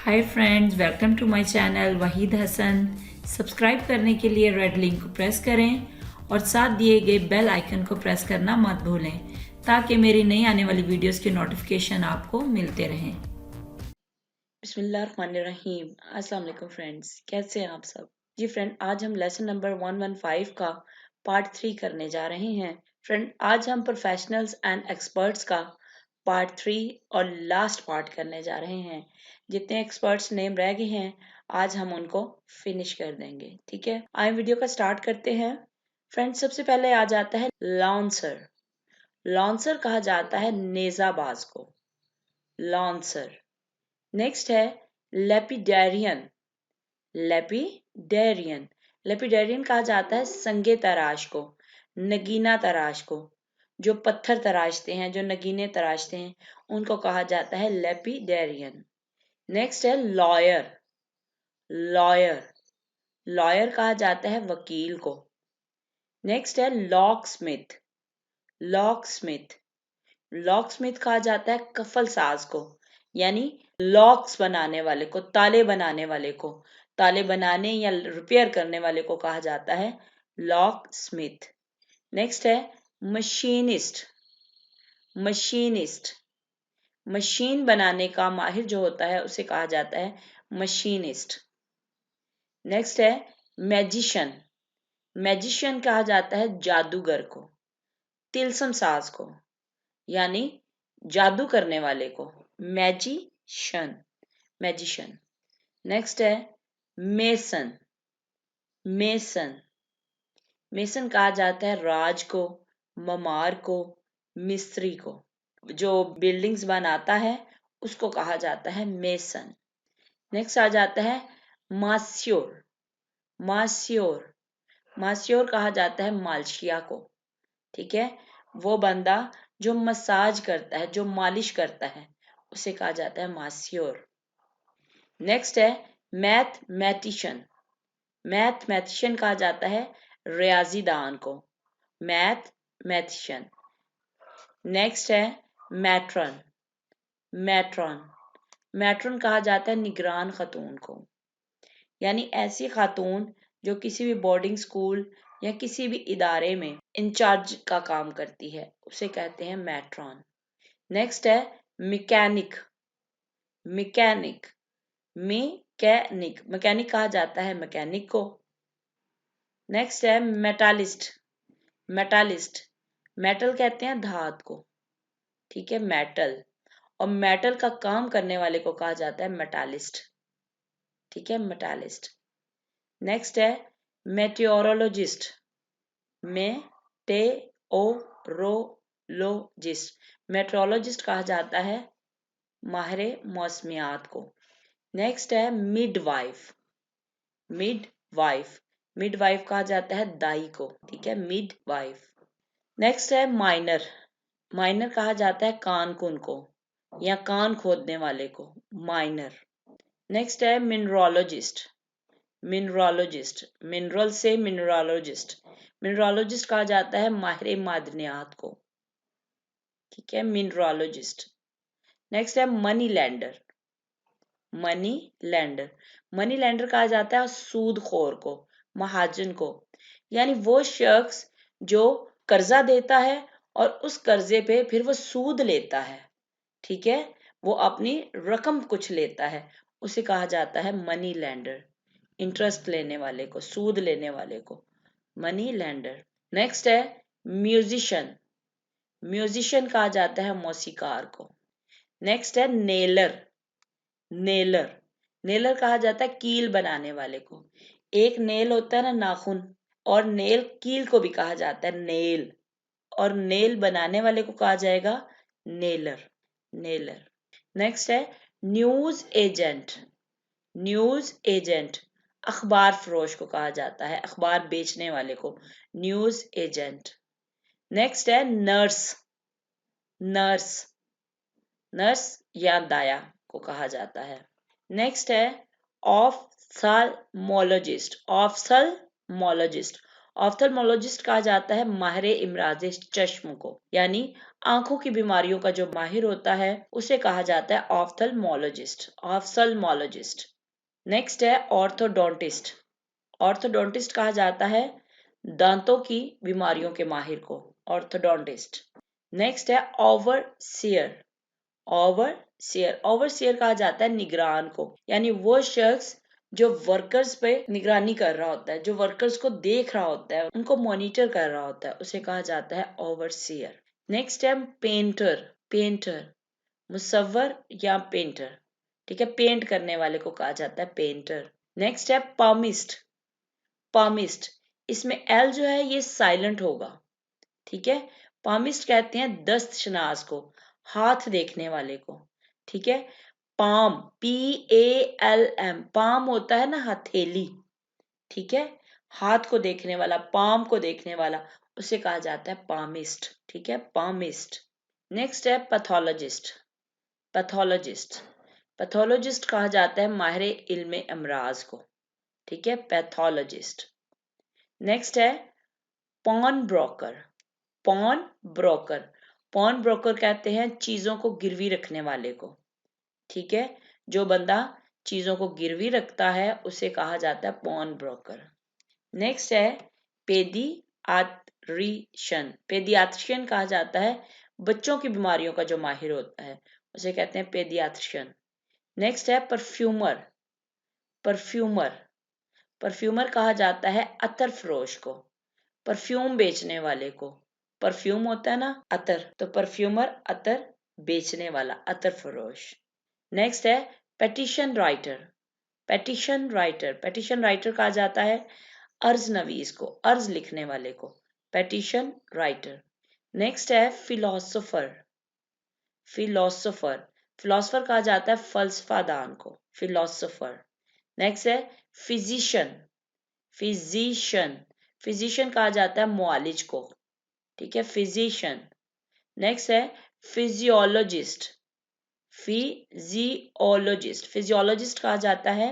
Hi friends, welcome to my channel Waheed Hasan. Subscribe करने के लिए रेड लिंक को प्रेस करें और साथ दिए गए बेल आइकन को प्रेस करना मत भूलें ताकि मेरी नई आने वाली वीडियोस के नोटिफिकेशन आपको मिलते रहें। बिस्मिल्लाहिर्रहमानिर्रहीम। अस्सलाम वालेकुम फ्रेंड्स, कैसे हैं आप सब? जी फ्रेंड, आज हम लेसन नंबर 115 का पार्ट 3 करने जा रहे हैं। फ्रेंड, आज हम प्रोफेशनल्स एंड एक्सपर्ट्स का पार्ट 3 और लास्ट पार्ट करने जा रहे हैं। जितने एक्सपर्ट्स नेम रह गए हैं आज हम उनको फिनिश कर देंगे। ठीक है, आए वीडियो का स्टार्ट करते हैं। फ्रेंड्स, सबसे पहले आ जाता है लॉन्सर। लॉन्सर कहा जाता है नेजाबाज को, लॉन्सर। नेक्स्ट है लेपिडेरियन। लेपिडेरियन लेपिडेरियन कहा जाता है संगे तराश को, नगीना तराश को। जो पत्थर तराशते हैं, जो नगीने तराशते हैं, उनको कहा जाता है लेपिडेरियन। नेक्स्ट है लॉयर। लॉयर लॉयर कहा जाता है वकील को। नेक्स्ट है lock Smith. Lock Smith lock Smith कहा जाता है कफल साज को, यानी लॉक्स बनाने वाले को, ताले बनाने वाले को, ताले बनाने या रिपेयर करने वाले को कहा जाता है लॉक स्मिथ। नेक्स्ट है मशीनिस्ट। मशीनिस्ट मशीन बनाने का माहिर जो होता है उसे कहा जाता है मशीनिस्ट। नेक्स्ट है मैजिशियन। मैजिशियन कहा जाता है जादूगर को, तिलस्म साज को, यानी जादू करने वाले को, मैजिशियन। मैजिशियन। नेक्स्ट है मेसन। मेसन मेसन कहा जाता है राज को, ममार को, मिस्त्री को। जो बिल्डिंग्स बनाता है उसको कहा जाता है मेसन। नेक्स्ट आ जाता है मास्योर। मास्योर मास्योर कहा जाता है मालशिया को। ठीक है, वो बंदा जो मसाज करता है, जो मालिश करता है, उसे कहा जाता है मास्योर। नेक्स्ट है मैथमेटिशियन। मैथमेटिशियन कहा जाता है रियाजीदान को, मैथमेटिशियन। नेक्स्ट है मैट्रन। मैट्रन मैट्रन कहा जाता है निगरान खातून को, यानी ऐसी खातून जो किसी भी बोर्डिंग स्कूल या किसी भी इदारे में इंचार्ज का काम करती है, उसे कहते हैं मैट्रॉन। नेक्स्ट है मैकेनिक। मैकेनिक मैकेनिक मैकेनिक कहा जाता है मैकेनिक को। नेक्स्ट है मेटालिस्ट। मेटालिस्ट मेटल कहते हैं धात को। ठीक है, मेटल, और मेटल का काम करने वाले को कहा जाता है मेटालिस्ट। ठीक है, मेटालिस्ट। नेक्स्ट है मेटेओरोलॉजिस्ट। मेटेओरोलॉजिस्ट मेट्रोलॉजिस्ट कहा जाता है माहिर मौसमियात को। नेक्स्ट है मिडवाइफ। मिडवाइफ मिडवाइफ कहा जाता है दाई को। ठीक है, मिडवाइफ। नेक्स्ट है माइनर। माइनर कहा जाता है कानकुन को या कान खोदने वाले को, माइनर। नेक्स्ट है मिनरोलॉजिस्ट। मिनरोलॉजिस्ट मिनरल से मिनरोलॉजिस्ट मिनरोलॉजिस्ट कहा जाता है माहिर मादनियात को। ठीक है, मिनरोलॉजिस्ट। नेक्स्ट है money lender. Money lender money lender कहा जाता है सूदखोर को, महाजन को, यानी वो शख्स जो कर्जा देता है और उस कर्जे पे फिर वो सूद लेता है। ठीक है, वो अपनी रकम कुछ लेता है, उसे कहा जाता है मनी लैंडर। इंटरेस्ट लेने वाले को, सूद लेने वाले को, मनी लैंडर। नेक्स्ट है म्यूजिशियन। म्यूजिशियन कहा जाता है मौसीकार को। नेक्स्ट है नेलर। नेलर नेलर कहा जाता है कील बनाने वाले को। एक नेल होता है ना, नाखून, और नेल कील को भी कहा जाता है नेल, और नेल बनाने वाले को कहा जाएगा नेलर। नेलर। नेक्स्ट है न्यूज एजेंट। न्यूज एजेंट अखबार फरोश को कहा जाता है, अखबार बेचने वाले को, न्यूज एजेंट। नेक्स्ट है नर्स। नर्स नर्स या दाया को कहा जाता है। नेक्स्ट है ऑफ्थाल्मोलॉजिस्ट। ऑफ्थाल्मोलॉजिस्ट ऑफ्थल्मोलॉजिस्ट कहा जाता है माहिर इमराज चश्म को, यानी आंखों की बीमारियों का जो माहिर होता है उसे कहा जाता है ऑफ्थल्मोलॉजिस्ट। ऑफ्थल्मोलॉजिस्ट। नेक्स्ट है ऑर्थोडोंटिस्ट। ऑर्थोडोंटिस्ट कहा जाता है दांतों की बीमारियों के माहिर को, ऑर्थोडोंटिस्ट। नेक्स्ट है ओवरसियर। ओवरसियर, ओवरसियर कहा जाता है निगरान को, यानी वो शख्स जो वर्कर्स पे निगरानी कर रहा होता है, जो वर्कर्स को देख रहा होता है, उनको मॉनिटर कर रहा होता है, उसे कहा जाता है ओवरसियर। नेक्स्ट है पेंटर। पेंटर, मुसव्वर या पेंटर, ठीक है, पेंट करने वाले को कहा जाता है पेंटर। नेक्स्ट है पामिस्ट। पामिस्ट, इसमें एल जो है ये साइलेंट होगा, ठीक है। पामिस्ट कहते हैं दस्तशनास को, हाथ देखने वाले को, ठीक है। पाम, PALM, पाम होता है ना हथेली, ठीक है, हाथ को देखने वाला, पाम को देखने वाला, उसे कहा जाता है पामिस्ट, ठीक है, पामिस्ट। नेक्स्ट है पैथोलॉजिस्ट। पैथोलॉजिस्ट, पैथोलॉजिस्ट कहा जाता है माहिर इल्म अमराज को, ठीक है, पैथोलॉजिस्ट। नेक्स्ट है pawn broker. Pawn broker, pawn broker कहते हैं चीजों को गिरवी रखने वाले को, ठीक है, जो बंदा चीजों को गिरवी रखता है उसे कहा जाता है पॉन ब्रोकर। नेक्स्ट है पेडियाट्रिशियन। पेडियाट्रिशियन कहा जाता है बच्चों की बीमारियों का जो माहिर होता है, उसे कहते हैं पेडियाट्रिशियन। नेक्स्ट है परफ्यूमर। परफ्यूमर, परफ्यूमर कहा जाता है अतर फरोश को, परफ्यूम बेचने वाले को। परफ्यूम होता है ना अतर, तो परफ्यूमर अतर बेचने वाला, अतर फरोश। नेक्स्ट है petition writer. Petition writer, petition writer कहा जाता है अर्ज नवीस को, अर्ज लिखने वाले को, पेटिशन राइटर। नेक्स्ट है फिलोसोफर। फिलोसोफर, फिलोसोफर कहा जाता है फलसफादान को, फिलोसोफर। नेक्स्ट है फिजिशियन। फिजिशियन, फिजिशियन कहा जाता है मुआलिज को, ठीक है, फिजिशियन। नेक्स्ट है फिजियोलॉजिस्ट। फिजियोलॉजिस्ट, फिजियोलॉजिस्ट कहा जाता है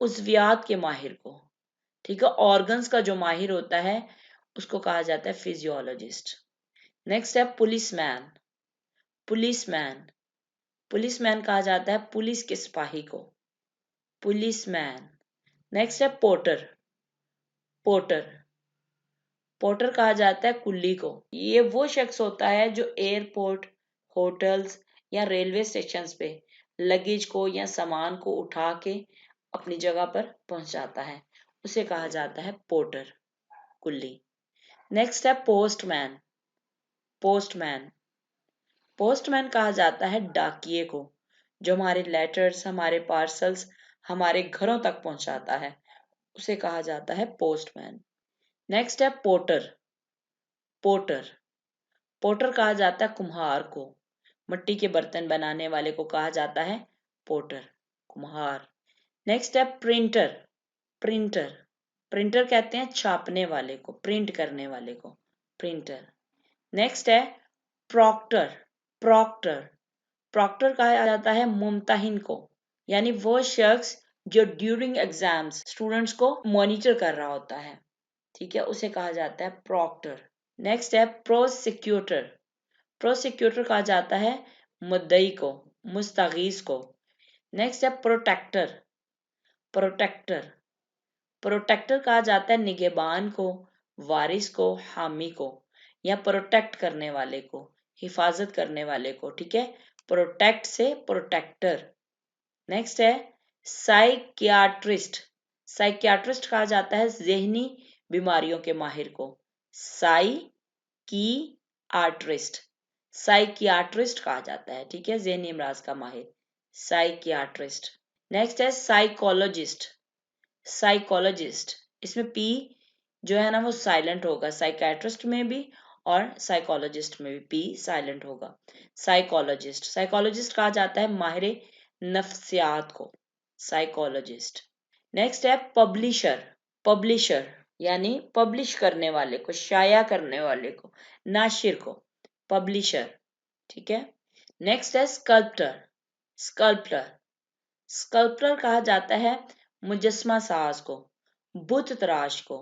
उज़वियात के माहिर को, ठीक है, ऑर्गन्स का जो माहिर होता है उसको कहा जाता है फिजियोलॉजिस्ट। नेक्स्ट है पुलिसमैन। पुलिसमैन, पुलिसमैन कहा जाता है पुलिस के सिपाही को, पुलिसमैन। नेक्स्ट है पोर्टर। पोर्टर, पोर्टर कहा जाता है कुल्ली को। ये वो शख्स होता है जो एयरपोर्ट, होटल्स या रेलवे स्टेशंस पे लगेज को या सामान को उठा के अपनी जगह पर पहुंचाता है, उसे कहा जाता है पोर्टर, कुल्ली। नेक्स्ट है पोस्टमैन। पोस्टमैन, पोस्टमैन कहा जाता है डाकिये को, जो हमारे लेटर्स, हमारे पार्सल्स हमारे घरों तक पहुंचाता है, उसे कहा जाता है पोस्टमैन। नेक्स्ट है पोर्टर। पोर्टर, पोर्टर कहा जाता है कुम्हार को, मिट्टी के बर्तन बनाने वाले को कहा जाता है पोर्टर, कुम्हार। नेक्स्ट है प्रिंटर। प्रिंटर, प्रिंटर कहते हैं छापने वाले को, प्रिंट करने वाले को, प्रिंटर। नेक्स्ट है प्रॉक्टर। प्रॉक्टर, प्रॉक्टर कहा जाता है मुमतहिन को, यानी वो शख्स जो ड्यूरिंग एग्जाम्स स्टूडेंट्स को मॉनिटर कर रहा होता है, ठीक है, उसे कहा जाता है प्रॉक्टर। नेक्स्ट है प्रोसिक्यूटर। प्रोसिक्यूटर कहा जाता है मुद्दई को, मुस्तगीस को। नेक्स्ट है प्रोटेक्टर। प्रोटेक्टर, प्रोटेक्टर कहा जाता है निगहबान को, वारिस को, हामी को, या प्रोटेक्ट करने वाले को, हिफाजत करने वाले को, ठीक है, प्रोटेक्ट से प्रोटेक्टर। नेक्स्ट है साइकियाट्रिस्ट। साइकियाट्रिस्ट कहा जाता है जहनी बीमारियों के माहिर को, साइकियाट्रिस्ट, साइकियाट्रिस्ट कहा जाता है, ठीक है, जहनी अमराज का माहिर, साइकियाट्रिस्ट। नेक्स्ट है साइकोलॉजिस्ट। साइकोलॉजिस्ट, इसमें पी जो है ना वो साइलेंट होगा, साइकियाट्रिस्ट में भी और साइकोलॉजिस्ट में भी पी साइलेंट होगा। साइकोलॉजिस्ट, साइकोलॉजिस्ट कहा जाता है माहिर नफ्सियात को, साइकोलॉजिस्ट। नेक्स्ट है पब्लिशर। पब्लिशर यानी पब्लिश करने वाले को, शाया करने वाले को, नाशिर को, पब्लिशर, ठीक है। नेक्स्ट है स्कल्प्टर। स्कल्प्टर, स्कल्प्टर कहा जाता है मुजस्मा साज को, बुत तराश को,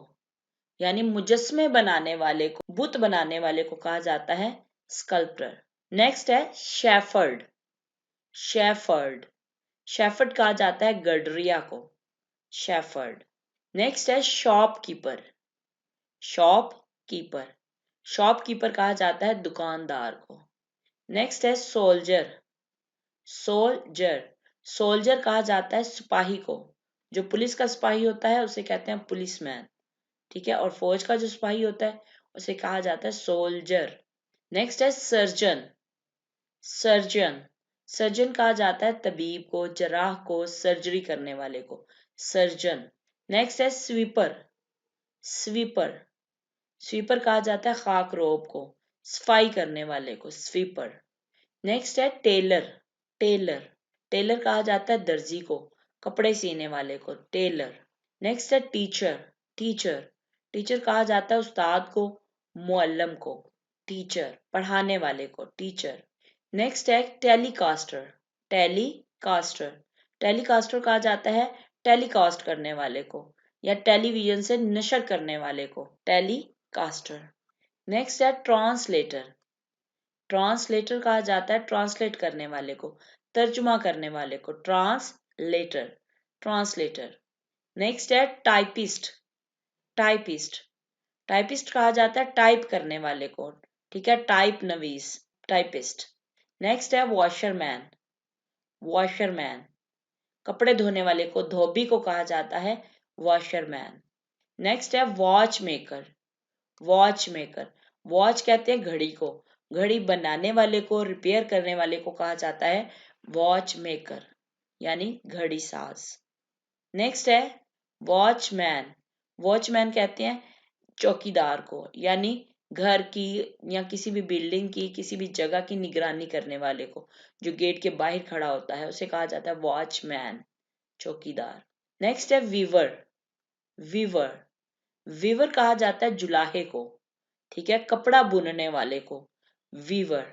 यानी मुजस्मे बनाने वाले को, बुत बनाने वाले को कहा जाता है स्कल्पटर। नेक्स्ट है शेफर्ड। शेफर्ड शेफर्ड कहा जाता है गडरिया को, शेफर्ड। नेक्स्ट है शॉपकीपर। शॉपकीपर शॉपकीपर कहा जाता है दुकानदार को। नेक्स्ट है सोल्जर। सोल्जर सोल्जर कहा जाता है सिपाही को, जो पुलिस का सिपाही होता है उसे कहते हैं पुलिसमैन, ठीक है। और फौज का जो सिपाही होता है उसे कहा जाता है सोल्जर। नेक्स्ट है सर्जन। सर्जन सर्जन कहा जाता है तबीब को, जराह को, सर्जरी करने वाले को, सर्जन। नेक्स्ट है स्वीपर। स्वीपर स्वीपर कहा जाता है खाकरोब को, सफाई करने वाले को, स्वीपर। नेक्स्ट है टेलर। टेलर टेलर कहा जाता है दर्जी को, कपड़े सीने वाले को, टेलर। नेक्स्ट है टीचर। टीचर टीचर कहा जाता है उस्ताद को, मुअल्लम को, टीचर, पढ़ाने वाले को, टीचर। नेक्स्ट है टेलीकास्टर। टेलीकास्टर टेलीकास्टर कहा जाता है टेलीकास्ट करने वाले को या टेलीविजन से नशर करने वाले को, टेलीकास्टर। नेक्स्ट है ट्रांसलेटर। ट्रांसलेटर कहा जाता है ट्रांसलेट करने वाले को, तर्जुमा करने वाले को, ट्रांसलेटर, ट्रांसलेटर। नेक्स्ट है टाइपिस्ट। टाइपिस्ट टाइपिस्ट कहा जाता है टाइप करने वाले को, ठीक है, टाइप नवीस, टाइपिस्ट। नेक्स्ट है वॉशरमैन। वॉशरमैन कपड़े धोने वाले को, धोबी को कहा जाता है वॉशरमैन। नेक्स्ट है watch maker. Watch maker watch कहते हैं घड़ी को, घड़ी बनाने वाले को, रिपेयर करने वाले को कहा जाता है वॉच मेकर, यानी घड़ी साज। नेक्स्ट है वॉचमैन। वॉचमैन कहते हैं चौकीदार को, यानी घर की या किसी भी बिल्डिंग की, किसी भी जगह की निगरानी करने वाले को, जो गेट के बाहर खड़ा होता है उसे कहा जाता है वॉचमैन, चौकीदार। नेक्स्ट है वीवर। वीवर वीवर कहा जाता है जुलाहे को, ठीक है, कपड़ा बुनने वाले को, वीवर।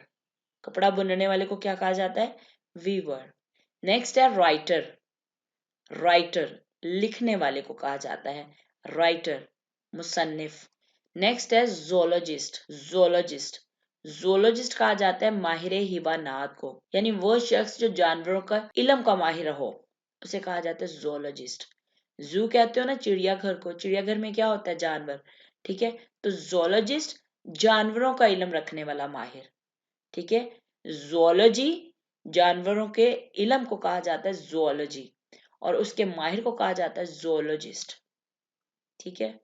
कपड़ा बुनने वाले को क्या कहा जाता है, वीवर। नेक्स्ट है राइटर। राइटर लिखने वाले को कहा जाता है राइटर, मुसन्निफ। नेक्स्ट है जोलॉजिस्ट। जोलॉजिस्ट जोलॉजिस्ट कहा जाता है माहिर हिबानात को, यानी वो शख्स जो जानवरों का इल्म का माहिर हो उसे कहा जाता है जोलॉजिस्ट। जू कहते हो ना चिड़ियाघर को, चिड़ियाघर में क्या होता है, जानवर, ठीक है। तो जोलॉजिस्ट जानवरों का इल्म रखने वाला माहिर, ठीक है। जोलॉजी जानवरों के इल्म को कहा जाता है जोलॉजी, और उसके माहिर को कहा जाता है जोलॉजिस्ट, ठीक है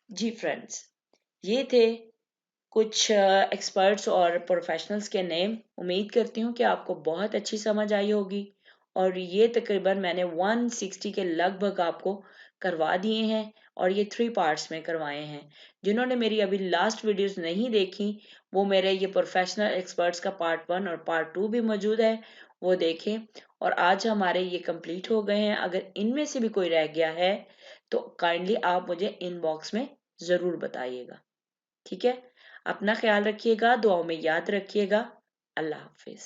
जी। फ्रेंड्स, ये थे कुछ एक्सपर्ट्स और प्रोफेशनल्स के नेम। उम्मीद करती हूँ कि आपको बहुत अच्छी समझ आई होगी, और ये तकरीबन मैंने 160 के लगभग आपको करवा दिए हैं, और ये 3 पार्ट्स में करवाए हैं। जिन्होंने मेरी अभी लास्ट वीडियोस नहीं देखी वो मेरे ये प्रोफेशनल एक्सपर्ट्स का पार्ट 1 और पार्ट 2 भी मौजूद है, वो देखें। और आज हमारे ये कंप्लीट हो गए हैं। अगर इनमें से भी कोई रह गया है तो काइंडली आप मुझे इनबॉक्स में ज़रूर बताइएगा, ठीक है। अपना ख्याल रखिएगा, दुआओं में याद रखिएगा। अल्लाह हाफिज।